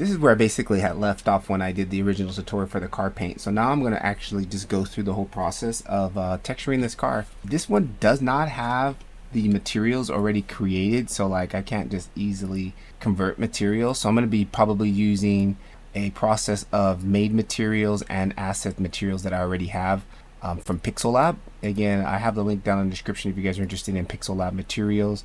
this is where I basically had left off when I did the original tutorial for the car paint. So now I'm going to actually just go through the whole process of texturing this car. This one does not have the materials already created, so like I can't just easily convert materials. So I'm going to be probably using a process of made materials and asset materials that I already have from Pixel Lab. Again, I have the link down in the description if you guys are interested in Pixel Lab materials.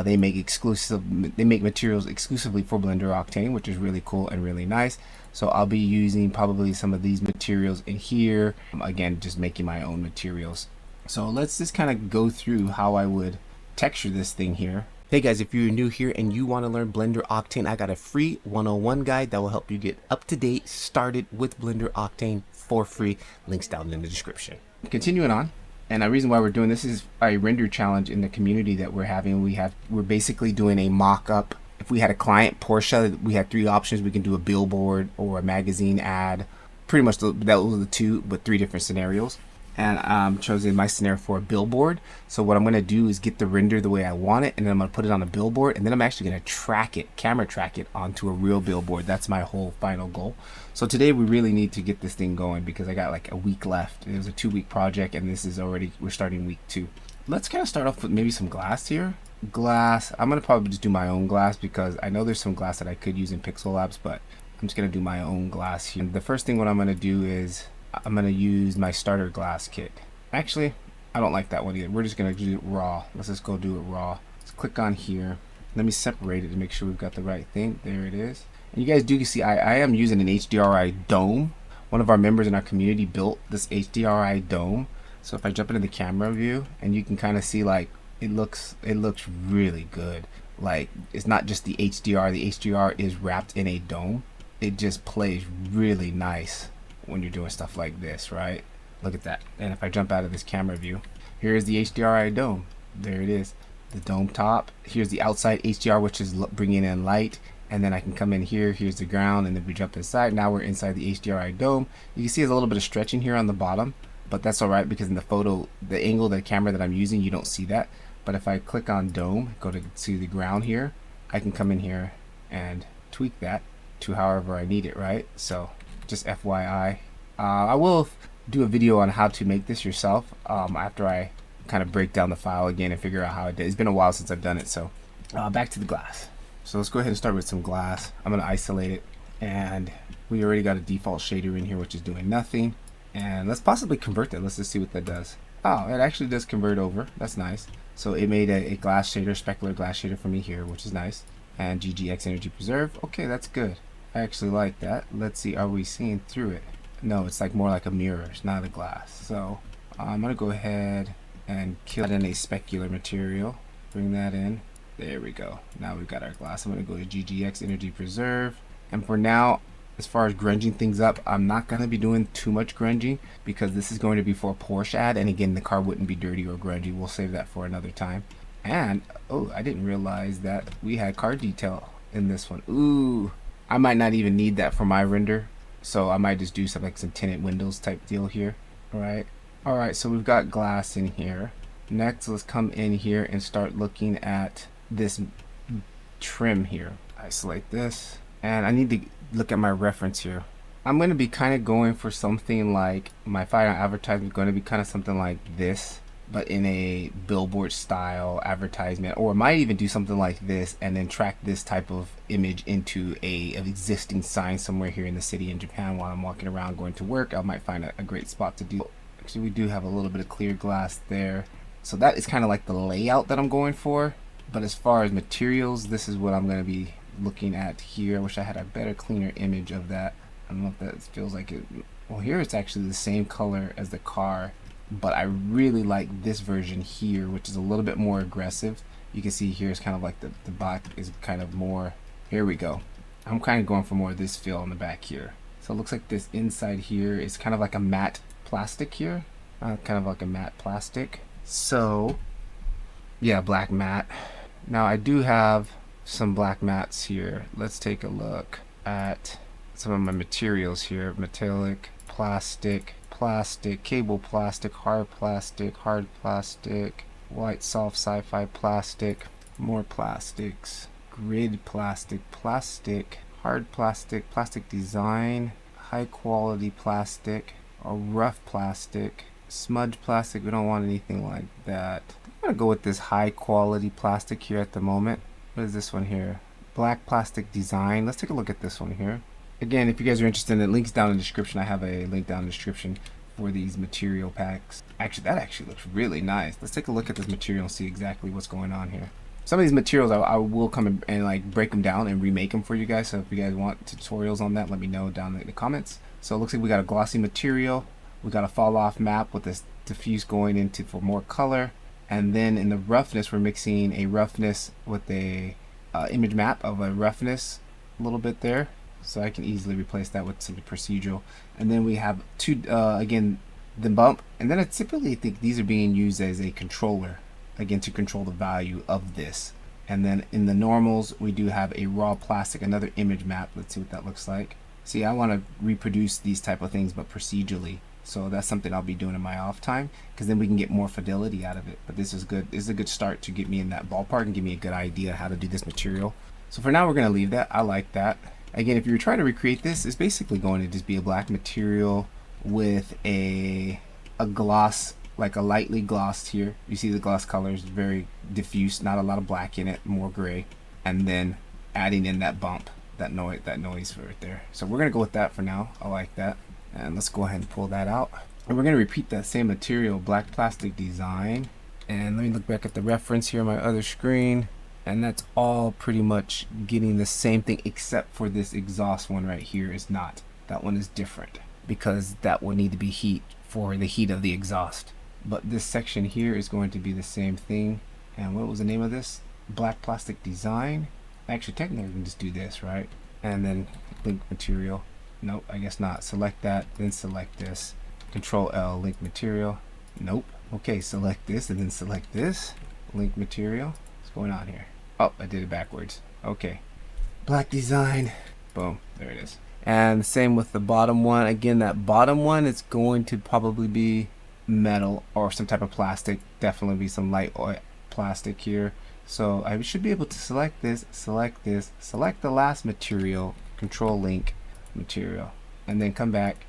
They make materials exclusively for Blender Octane, which is really cool and really nice. So I'll be using probably some of these materials in here. Again, just making my own materials. So let's just kind of go through how I would texture this thing here. Hey guys, if you're new here and you want to learn Blender Octane, I got a free 101 guide that will help you get up to date, started with Blender Octane for free. Links down in the description. Continuing on. And the reason why we're doing this is a render challenge in the community that we're having. We're basically doing a mock-up. If we had a client, Porsche, we had three options. We can do a billboard or a magazine ad. Pretty much that was the two, but three different scenarios. And I'm choosing my scenario for a billboard. So what I'm going to do is get the render the way I want it, and then I'm going to put it on a billboard, and then I'm actually going to track it, camera track it onto a real billboard. That's my whole final goal. So today we really need to get this thing going because I got like a week left. It was a 2-week project, and this is already, we're starting week 2. Let's kind of start off with maybe some glass here. Glass, I'm going to probably just do my own glass because I know there's some glass that I could use in Pixel Labs, but I'm just going to do my own glass here. And the first thing what I'm going to do is I'm going to use my starter glass kit. Actually, I don't like that one either. We're just going to do it raw. Let's just go do it raw. Let's click on here. Let me separate it to make sure we've got the right thing. There it is. And you guys do see I am using an HDRI Dome. One of our members in our community built this HDRI Dome. So if I jump into the camera view, and you can kind of see like it looks really good. Like it's not just the HDR. The HDR is wrapped in a dome. It just plays really nice when you're doing stuff like this, right? Look at that. And if I jump out of this camera view, here's the HDRI Dome. There it is, the dome top. Here's the outside HDR, which is bringing in light. And then I can come in here, here's the ground, and then we jump inside. Now we're inside the HDRI Dome. You can see there's a little bit of stretching here on the bottom, but that's all right because in the photo, the angle of the camera that I'm using, you don't see that. But if I click on Dome, go to see the ground here, I can come in here and tweak that to however I need it, right? So just FYI. I will do a video on how to make this yourself after I kind of break down the file again and figure out how I did. It's been a while since I've done it, so back to the glass. So let's go ahead and start with some glass. I'm going to isolate it, and we already got a default shader in here which is doing nothing. And let's possibly convert that. Let's just see what that does. Oh, it actually does convert over. That's nice. So it made a glass shader, specular glass shader for me here, which is nice. And GGX energy preserve. Okay, that's good. I actually like that. Let's see, are we seeing through it? No, it's like more like a mirror. It's not a glass. So I'm going to go ahead and kill that in a specular material. Bring that in. There we go. Now we've got our glass. I'm going to go to GGX energy preserve. And for now, as far as grunging things up, I'm not going to be doing too much grunging because this is going to be for a Porsche ad. And again, the car wouldn't be dirty or grungy. We'll save that for another time. And, oh, I didn't realize that we had car detail in this one. Ooh, I might not even need that for my render. So I might just do something like some tinted windows type deal here. All right, so we've got glass in here. Next, let's come in here and start looking at this trim here. Isolate this, and I need to look at my reference here. I'm going to be kind of going for something like my final advertisement is going to be kind of something like this, but in a billboard style advertisement, or I might even do something like this and then track this type of image into an existing sign somewhere here in the city in Japan while I'm walking around going to work. I might find a great spot to do. Actually, we do have a little bit of clear glass there, so that is kind of like the layout that I'm going for. But as far as materials, this is what I'm going to be looking at here. I wish I had a better, cleaner image of that. I don't know if that feels like it. Well, here it's actually the same color as the car, but I really like this version here, which is a little bit more aggressive. You can see here it's kind of like the back is kind of more. Here we go. I'm kind of going for more of this feel on the back here. So it looks like this inside here is kind of like a matte plastic here. Kind of like a matte plastic. So, yeah, black matte. Now I do have some black mattes here. Let's take a look at some of my materials here. Metallic, plastic, cable plastic, hard plastic, white soft sci-fi plastic, more plastics, grid plastic, hard plastic, plastic design, high quality plastic, or rough plastic, smudge plastic. We don't want anything like that. I'm gonna go with this high quality plastic here at the moment. What is this one here? Black plastic design. Let's take a look at this one here. Again, if you guys are interested in it, links down in the description. I have a link down in the description for these material packs. Actually, that actually looks really nice. Let's take a look at this material and see exactly what's going on here. Some of these materials I will come and like break them down and remake them for you guys. So if you guys want tutorials on that, let me know down in the comments. So it looks like we got a glossy material. We got a fall off map with this diffuse going into for more color. And then in the roughness, we're mixing a roughness with a image map of a roughness a little bit there. So I can easily replace that with some procedural. And then we have two, again, the bump. And then I typically think these are being used as a controller, again, to control the value of this. And then in the normals, we do have a raw plastic, another image map. Let's see what that looks like. See, I want to reproduce these type of things, but procedurally. So that's something I'll be doing in my off time, because then we can get more fidelity out of it. But this is good. This is a good start to get me in that ballpark and give me a good idea how to do this material. So for now, we're going to leave that. I like that. Again, if you're trying to recreate this, it's basically going to just be a black material with a gloss, like a lightly glossed here. You see the gloss color is very diffuse, not a lot of black in it, more gray. And then adding in that bump, that noise right there. So we're going to go with that for now. I like that. And let's go ahead and pull that out. And we're going to repeat that same material, black plastic design. And let me look back at the reference here on my other screen. And that's all pretty much getting the same thing, except for this exhaust one right here is not. That one is different because that will need to be heat for the heat of the exhaust. But this section here is going to be the same thing. And what was the name of this? Black plastic design. Actually, technically, we can just do this, right? And then link material. Nope, I guess not. Select that, then select this. Control L, link material. Nope. Okay, select this and then select this. Link material. What's going on here? Oh, I did it backwards. Okay. Black design. Boom. There it is. And the same with the bottom one. Again, that bottom one is going to probably be metal or some type of plastic. Definitely be some light oil plastic here. So I should be able to select this, select the last material, control link material, and then come back.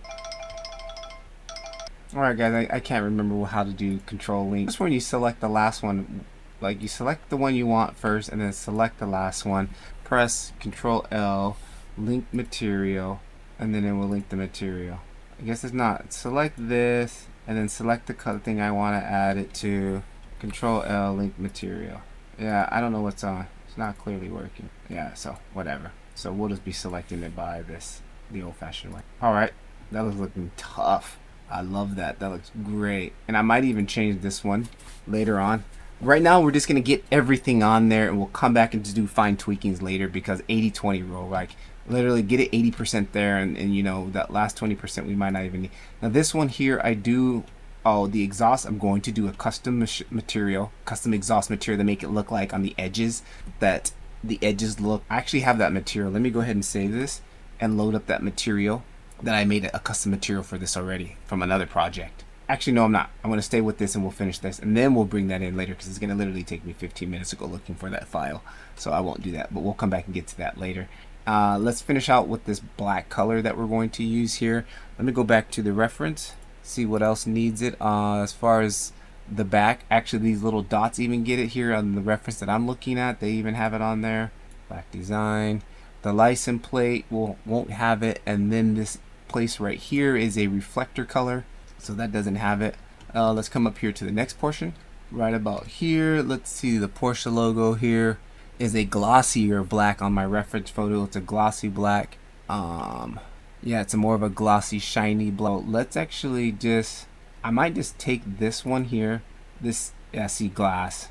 Alright guys, I can't remember how to do control link. Just when you select the last one, like you select the one you want first and then select the last one, press control L, link material, and then it will link the material. I guess it's not. Select this and then select the color thing I want to add it to, control L, link material. Yeah, I don't know what's on. It's not clearly working. Yeah, so whatever. So we'll just be selecting it by this, the old-fashioned way. Alright, that was looking tough. I love that. That looks great. And I might even change this one later on. Right now, we're just going to get everything on there, and we'll come back and just do fine tweakings later, because 80-20 rule, like literally get it 80% there, and you know, that last 20% we might not even need. Now this one here, I do, oh, the exhaust, I'm going to do a custom material, custom exhaust material to make it look like on the edges, that the edges look. I actually have that material. Let me go ahead and save this and load up that material that I made a custom material for this already from another project. Actually, no, I'm not. I'm going to stay with this and we'll finish this, and then we'll bring that in later, because it's going to literally take me 15 minutes to go looking for that file. So I won't do that, but we'll come back and get to that later. Let's finish out with this black color that we're going to use here. Let me go back to the reference, see what else needs it. As far as the back, actually these little dots even get it here on the reference that I'm looking at. They even have it on there. Black design. The license plate won't have it, and then this place right here is a reflector color, so that doesn't have it. Let's come up here to the next portion. Right about here, let's see, the Porsche logo here is a glossier black on my reference photo. It's a glossy black. Yeah, it's a more of a glossy, shiny black. Let's actually just, I might just take this one here. This, yeah, see, glass,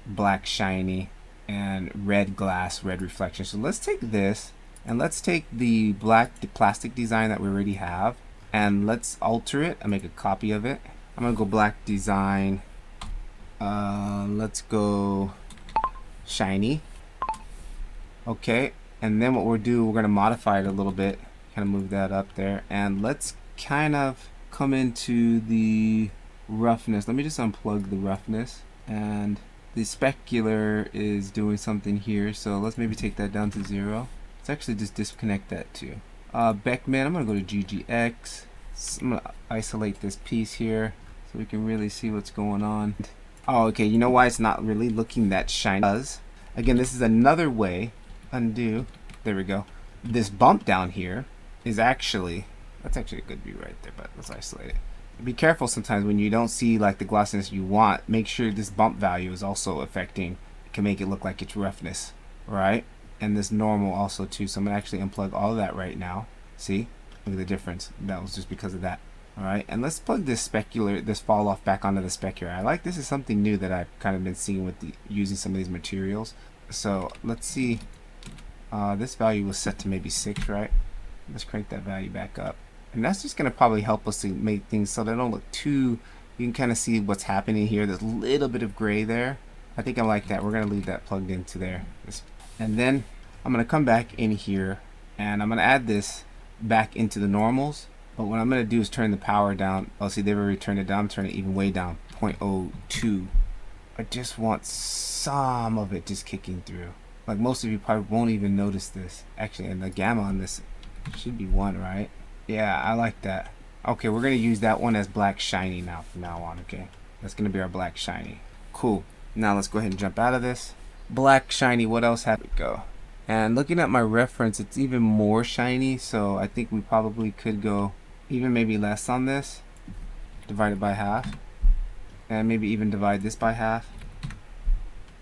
black, shiny, and red glass, red reflection. So let's take this, and let's take the black plastic design that we already have, and let's alter it and make a copy of it. I'm gonna go black design. Let's go shiny. Okay, and then what we'll do, we're gonna modify it a little bit, kind of move that up there, and let's kind of come into the roughness. Let me just unplug the roughness, and the specular is doing something here, so let's maybe take that down to 0. Let's actually just disconnect that too. Beckman, I'm gonna go to GGX. I'm gonna isolate this piece here so we can really see what's going on. Oh, okay, you know why it's not really looking that shiny? Again, this is another way. Undo. There we go. This bump down here is actually, that's actually a good view right there, but let's isolate it. Be careful sometimes when you don't see like the glossiness you want. Make sure this bump value is also affecting, can make it look like it's roughness, right? And this normal also too. So I'm gonna actually unplug all of that right now. See, look at the difference. That was just because of that. All right, and let's plug this specular, this fall off back onto the spec here. I like, this is something new that I've kind of been seeing with using some of these materials. So let's see. This value was set to maybe 6, right? Let's crank that value back up. And that's just going to probably help us to make things so they don't look too, you can kind of see what's happening here. There's a little bit of gray there. I think I like that. We're going to leave that plugged into there. And then I'm going to come back in here and I'm going to add this back into the normals. But what I'm going to do is turn the power down. Oh, see, they've already turned it down. Turn it even way down, 0.02. I just want some of it just kicking through. Like most of you probably won't even notice this. Actually, and the gamma on this should be 1, right? Yeah, I like that. Okay, we're going to use that one as black shiny now from now on, okay? That's going to be our black shiny. Cool. Now let's go ahead and jump out of this. Black shiny, what else have we go? And looking at my reference, it's even more shiny, so I think we probably could go even maybe less on this. Divide it by half. And maybe even divide this by half.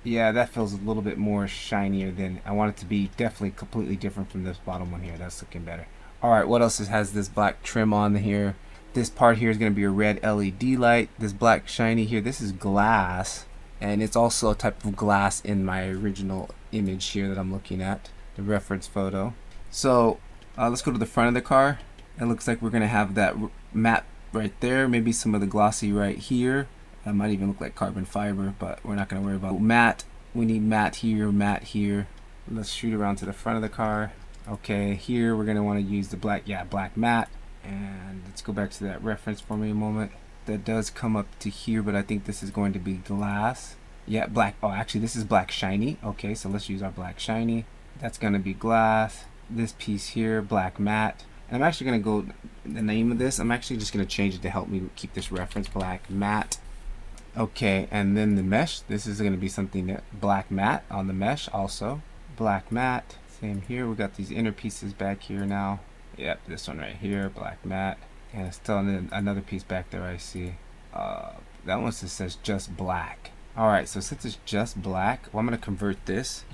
Yeah, that feels a little bit more shinier than I want it to be. Definitely completely different from this bottom one here. That's looking better. Alright, what else has this black trim on here? This part here is going to be a red LED light. This black shiny here, this is glass. And it's also a type of glass in my original image here that I'm looking at. The reference photo. So, let's go to the front of the car. It looks like we're going to have that matte right there. Maybe some of the glossy right here. That might even look like carbon fiber, but we're not going to worry about matte. We need matte here, matte here. Let's shoot around to the front of the car. Okay, here we're going to want to use the black, black matte. And let's go back to that reference for me a moment. That does come up to here, but I think this is going to be glass. Yeah, black. Oh, actually, this is black shiny. Okay, so let's use our black shiny. That's going to be glass. This piece here, black matte. And I'm actually going to go, the name of this, I'm actually just going to change it to help me keep this reference, black matte. Okay, and then the mesh, this is going to be something that black matte on the mesh also. Black matte. Same here, we got these inner pieces back here now. Yep, this one right here, black matte. And still another piece back there I see. That one just says just black. Alright, so since it's just black, well, I'm going to convert this.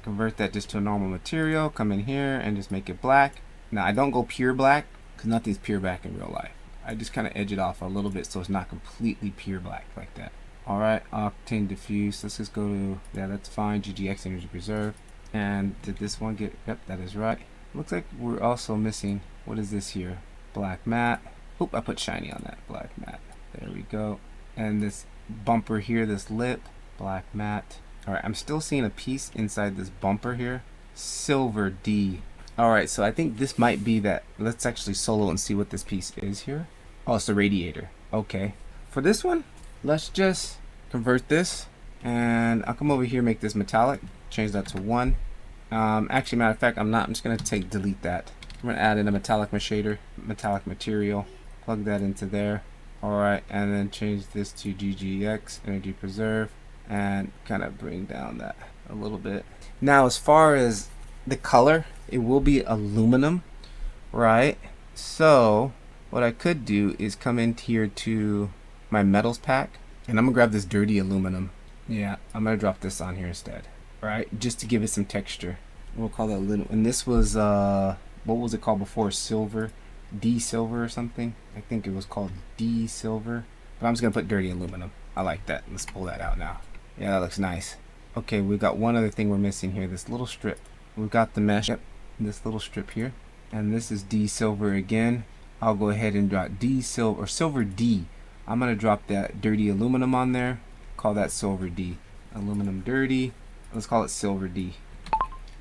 Convert that just to a normal material. Come in here and just make it black. Now, I don't go pure black, because nothing's pure black in real life. I just kind of edge it off a little bit so it's not completely pure black like that. Alright, Octane diffuse. Let's just go to, yeah, that's fine. GGX energy preserve. And did this one get, yep, that is right. Looks like we're also missing, what is this here? Black matte. Oop, I put shiny on that. Black matte. There we go. And this bumper here, this lip, black matte. Alright, I'm still seeing a piece inside this bumper here. Silver D. Alright, so I think this might be that. Let's actually solo and see what this piece is here. Oh, it's the radiator. Okay. For this one, let's just convert this. And I'll come over here, make this metallic. Change that to 1. Actually, matter of fact, I'm just going to delete that. I'm going to add in a metallic shader, metallic material. Plug that into there. Alright, and then change this to GGX, energy preserve. And kind of bring down that a little bit. Now, as far as the color, it will be aluminum, right? So what I could do is come in here to my metals pack, and I'm gonna grab this dirty aluminum. Yeah, I'm gonna drop this on here instead, right? Just to give it some texture. We'll call that aluminum. And this was what was it called before? Silver, D silver or something. I think it was called D silver. But I'm just gonna put dirty aluminum. I like that. Let's pull that out now. Yeah, that looks nice. Okay, we've got one other thing we're missing here. This little strip. We've got the mesh. Yep, this little strip here. And this is D silver again. I'll go ahead and drop D silver, or silver D. I'm going to drop that dirty aluminum on there. Call that silver D. Aluminum dirty. Let's call it silver D.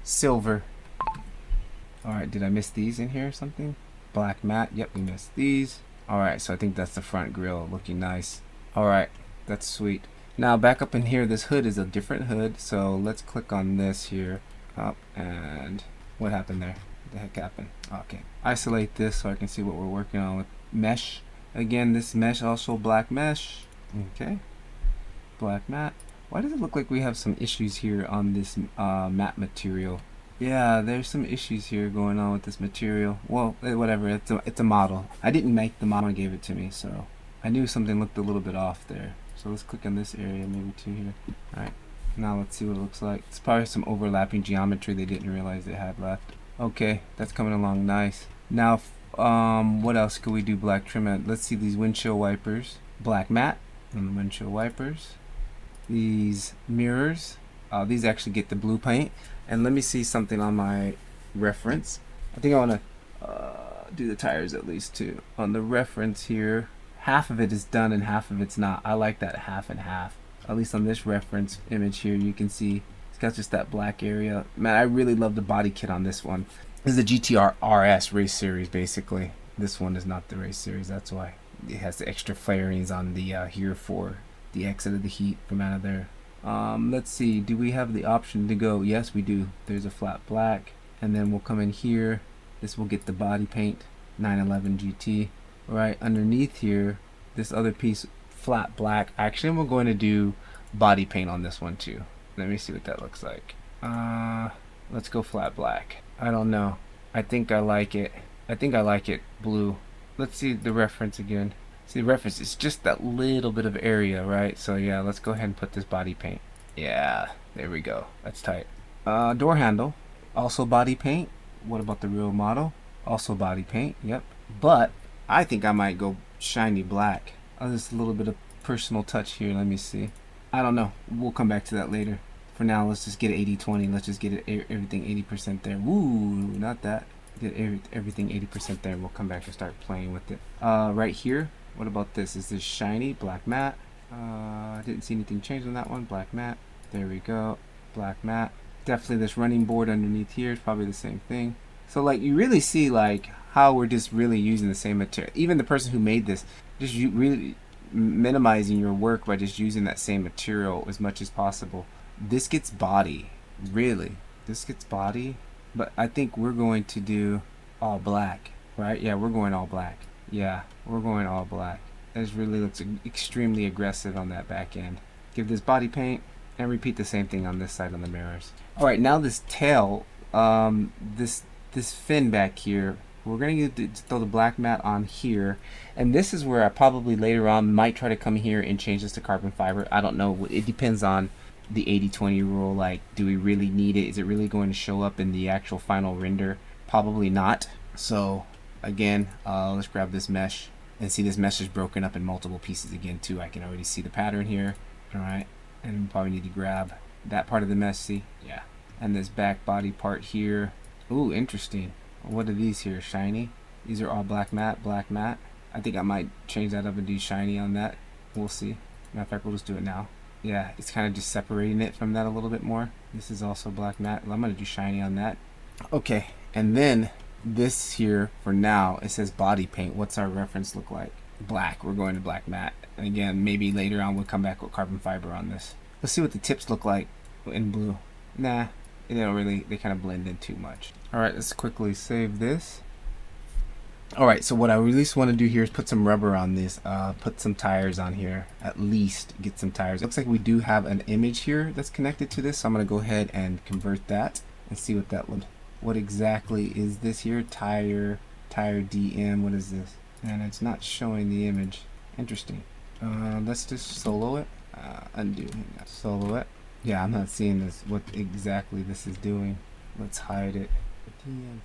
Silver. Alright, did I miss these in here or something? Black matte. Yep, we missed these. Alright, so I think that's the front grille looking nice. Alright, that's sweet. Now back up in here, this hood is a different hood. So let's click on this here. Up and What happened there? What the heck happened? Okay. Isolate this so I can see what we're working on with mesh. Again, this mesh also black mesh. Okay. Black matte. Why does it look like we have some issues here on this matte material? Yeah, there's some issues here going on with this material. Well, whatever. It's a model. I didn't make the model, gave it to me, so I knew something looked a little bit off there. So let's click on this area, maybe two here. All right. Now let's see what it looks like. It's probably some overlapping geometry they didn't realize they had left. Okay, that's coming along nice. Now, what else could we do black trim at? Let's see these windshield wipers. Black matte on the windshield wipers. These mirrors. These actually get the blue paint. And let me see something on my reference. I think I want to do the tires at least too. On the reference here, half of it is done and half of it's not. I like that half and half. At least on this reference image here, you can see it's got just that black area. Man, I really love the body kit on this one. This is the GTR RS race series, basically. This one is not the race series, that's why. It has the extra flarings on the here for the exit of the heat from out of there. Let's see, do we have the option to go? Yes, we do. There's a flat black, and then we'll come in here. This will get the body paint, 911 GT. Right underneath here, this other piece, flat black. Actually, we're going to do body paint on this one too. Let me see what that looks like. Let's go flat black. I don't know. I think I like it. I think I like it blue. Let's see the reference again. See the reference, it's just that little bit of area, right? So yeah, let's go ahead and put this body paint. Yeah, there we go. That's tight. Door handle, also body paint. What about the real model? Also body paint, yep. But I think I might go shiny black. Just a little bit of personal touch here. Let me see. I don't know. We'll come back to that later. For now, let's just get 80-20. Let's just get it everything 80% there. Woo, not that. Get everything 80% there. We'll come back and start playing with it. Right here. What about this? Is this shiny black matte? I didn't see anything change on that one. Black matte. There we go. Black matte. Definitely this running board underneath here is probably the same thing. So like you really see like how we're just really using the same material. Even the person who made this, just really minimizing your work by just using that same material as much as possible. This gets body, really. This gets body, but I think we're going to do all black, right? Yeah, we're going all black. Yeah, we're going all black. This really looks extremely aggressive on that back end. Give this body paint and repeat the same thing on this side on the mirrors. All right, now this tail, this fin back here, we're going to throw the black matte on here, and this is where I probably later on might try to come here and change this to carbon fiber. I don't know. It depends on the 80-20 rule. Like, do we really need it? Is it really going to show up in the actual final render? Probably not. So again, let's grab this mesh and see this mesh is broken up in multiple pieces again too. I can already see the pattern here. All right, and we probably need to grab that part of the mesh. See, yeah, and this back body part here. Ooh, interesting. What are these here? Shiny. These are all black matte, black matte. I think I might change that up and do shiny on that. We'll see. Matter of fact, we'll just do it now. Yeah, it's kind of just separating it from that a little bit more. This is also black matte. I'm going to do shiny on that. Okay, and then this here for now, it says body paint. What's our reference look like? Black. We're going to black matte. And again, maybe later on we'll come back with carbon fiber on this. Let's see what the tips look like in blue. Nah, they don't really, they kind of blend in too much. All right, let's quickly save this. All right, so what I at least want to do here is put some rubber on this, put some tires on here, at least get some tires. It looks like we do have an image here that's connected to this, so I'm going to go ahead and convert that and see what that would, what exactly is this here? Tire DM, what is this? And it's not showing the image. Interesting. Let's just solo it, undo, solo it. Yeah, I'm not seeing this, what exactly this is doing. Let's hide it.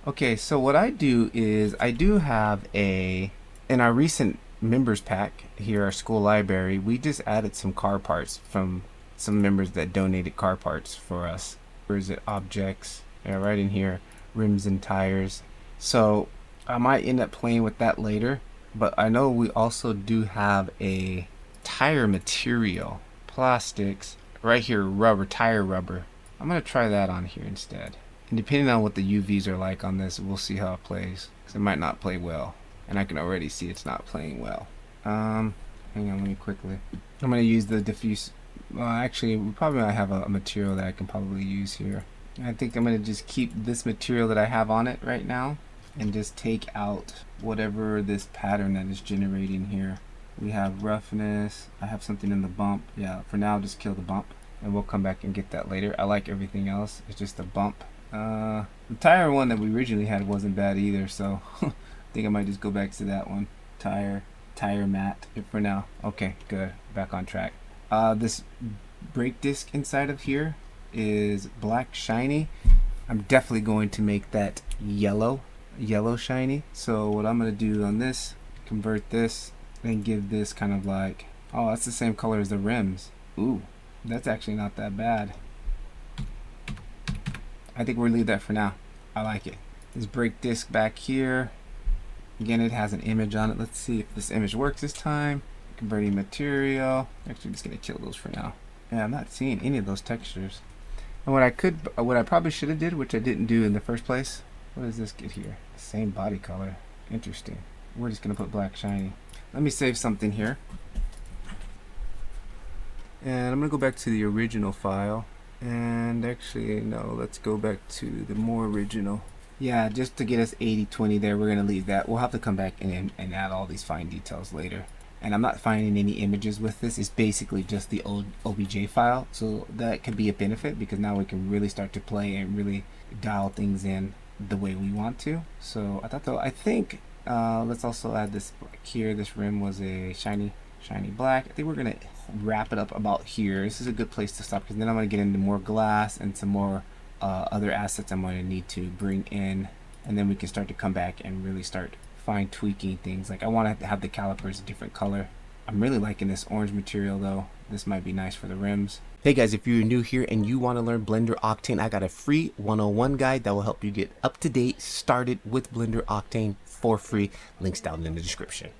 Okay, so what I do is I do have in our recent members pack here, our school library, we just added some car parts from some members that donated car parts for us. Where is it? Objects. Yeah, right in here. Rims and tires. So I might end up playing with that later, but I know we also do have a tire material, plastics, right here, rubber, tire rubber. I'm going to try that on here instead. And depending on what the UVs are like on this, we'll see how it plays. Because it might not play well. And I can already see it's not playing well. Hang on, let me quickly. I'm going to use the diffuse. Well, actually, we probably might have a material that I can probably use here. I think I'm going to just keep this material that I have on it right now and just take out whatever this pattern that is generating here. We have roughness. I have something in the bump. Yeah, for now, just kill the bump and we'll come back and get that later. I like everything else. It's just a bump. The tire one that we originally had wasn't bad either, so I think I might just go back to that one. Tire matte for now. Okay, good. Back on track. This brake disc inside of here is black shiny. I'm definitely going to make that yellow shiny. So what I'm going to do on this, convert this and give this kind of like, oh, that's the same color as the rims. Ooh, that's actually not that bad. I think we'll leave that for now. I like it. This brake disc back here, again, it has an image on it. Let's see if this image works this time. Converting material. Actually, just gonna kill those for now. Yeah, I'm not seeing any of those textures. And what I probably should have did, which I didn't do in the first place. What does this get here? Same body color. Interesting. We're just gonna put black shiny. Let me save something here. And I'm gonna go back to the original file. And actually, no, let's go back to the more original. Yeah, just to get us 80-20 there, we're gonna leave that. We'll have to come back and add all these fine details later. And I'm not finding any images with this. It's basically just the old OBJ file. So that could be a benefit because now we can really start to play and really dial things in the way we want to. So I think let's also add this black here. This rim was a shiny black. I think we're gonna wrap it up about here. This is a good place to stop because then I'm gonna get into more glass and some more other assets I'm going to need to bring in, and then we can start to come back and really start fine tweaking things. Like I want to have the calipers a different color. I'm really liking this orange material though. This might be nice for the rims. Hey guys, if you're new here and you want to learn Blender Octane, I got a free 101 guide that will help you get up to date started with Blender Octane for free. Links down in the description.